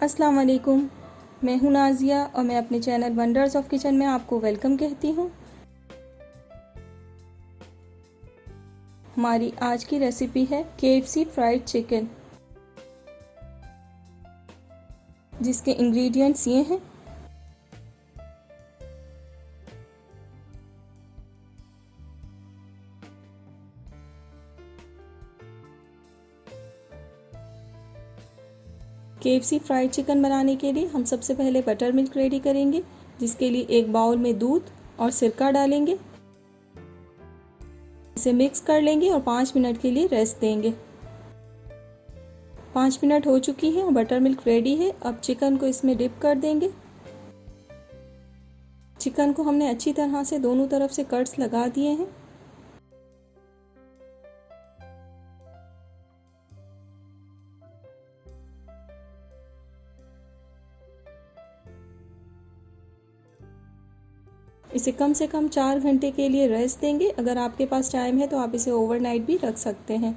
अस्सलाम वालेकुम। मैं हूं नाज़िया और मैं अपने चैनल वंडर्स ऑफ किचन में आपको वेलकम कहती हूं। हमारी आज की रेसिपी है KFC फ्राइड चिकन, जिसके इंग्रेडिएंट्स ये हैं। KFC फ्राइड चिकन बनाने के लिए हम सबसे पहले बटर मिल्क रेडी करेंगे, जिसके लिए एक बाउल में दूध और सिरका डालेंगे। इसे मिक्स कर लेंगे और 5 मिनट के लिए रेस्ट देंगे। 5 मिनट हो चुकी है और बटर मिल्क रेडी है। अब चिकन को इसमें डिप कर देंगे। चिकन को हमने अच्छी तरह से दोनों तरफ से कट्स लगा दिए हैं। इसे कम से कम 4 घंटे के लिए रेस्ट देंगे। अगर आपके पास टाइम है तो आप इसे ओवरनाइट भी रख सकते हैं।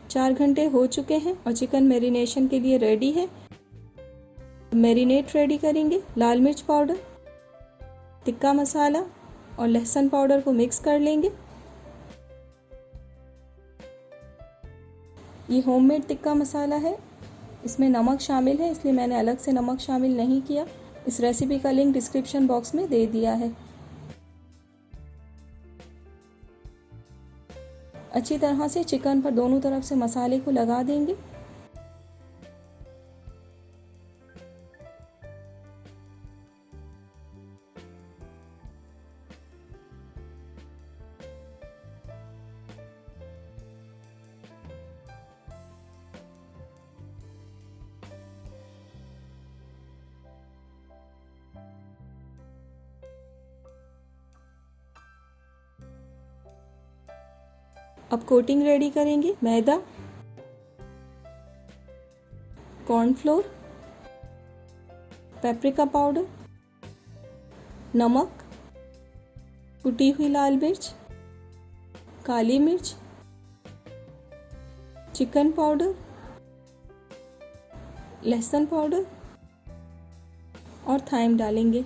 4 घंटे हो चुके हैं और चिकन मैरिनेशन के लिए रेडी है। मैरिनेट रेडी करेंगे। लाल मिर्च पाउडर, टिक्का मसाला और लहसुन पाउडर को मिक्स कर लेंगे। ये होममेड टिक्का मसाला है, इसमें नमक शामिल है, इसलिए मैंने अलग से नमक शामिल नहीं किया। इस रेसिपी का लिंक डिस्क्रिप्शन बॉक्स में दे दिया है। अच्छी तरह से चिकन पर दोनों तरफ से मसाले को लगा देंगे। अब कोटिंग रेडी करेंगे। मैदा, कॉर्नफ्लोर, पेपरिका पाउडर, नमक, कुटी हुई लाल मिर्च, काली मिर्च, चिकन पाउडर, लहसुन पाउडर और थाइम डालेंगे।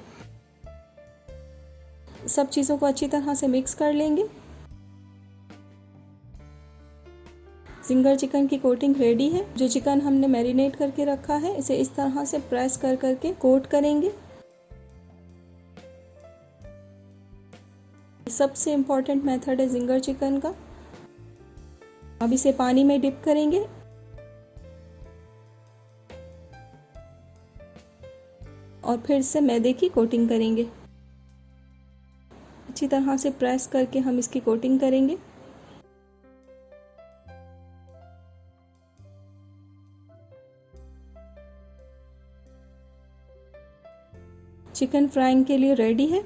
सब चीज़ों को अच्छी तरह से मिक्स कर लेंगे। जिंगर चिकन की कोटिंग रेडी है। जो चिकन हमने मैरिनेट करके रखा है, इसे इस तरह से प्रेस कर करके कोट करेंगे। सबसे इम्पोर्टेंट मेथड है जिंगर चिकन का। अब इसे पानी में डिप करेंगे और फिर से मैदे की कोटिंग करेंगे। अच्छी तरह से प्रेस करके हम इसकी कोटिंग करेंगे। चिकन फ्राइंग के लिए रेडी है।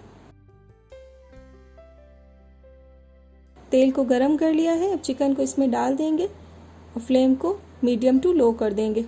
तेल को गरम कर लिया है। अब चिकन को इसमें डाल देंगे और फ्लेम को मीडियम टू लो कर देंगे।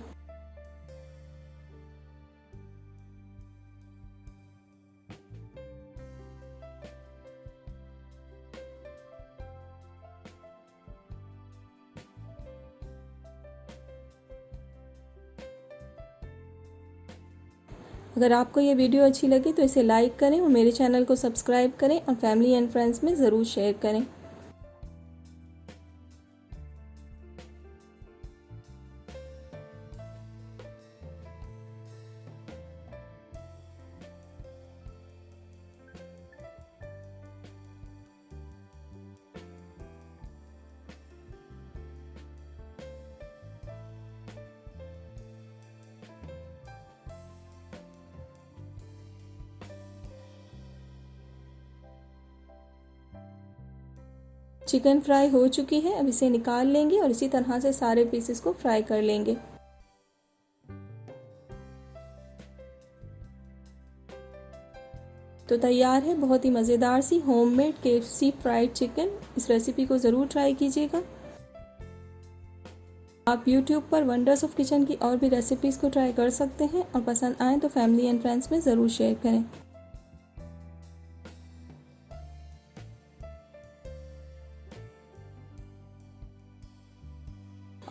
अगर आपको ये वीडियो अच्छी लगी तो इसे लाइक करें और मेरे चैनल को सब्सक्राइब करें और फैमिली एंड फ्रेंड्स में ज़रूर शेयर करें। चिकन फ्राई हो चुकी है। अब इसे निकाल लेंगे और इसी तरह से सारे पीसेस को फ्राई कर लेंगे। तो तैयार है बहुत ही मज़ेदार सी होममेड KFC फ्राइड चिकन। इस रेसिपी को ज़रूर ट्राई कीजिएगा। आप YouTube पर वंडर्स ऑफ किचन की और भी रेसिपीज़ को ट्राई कर सकते हैं और पसंद आए तो फैमिली एंड फ्रेंड्स में ज़रूर शेयर करें।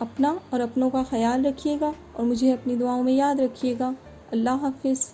अपना और अपनों का ख्याल रखिएगा और मुझे अपनी दुआओं में याद रखिएगा। अल्लाह हाफ़िज़।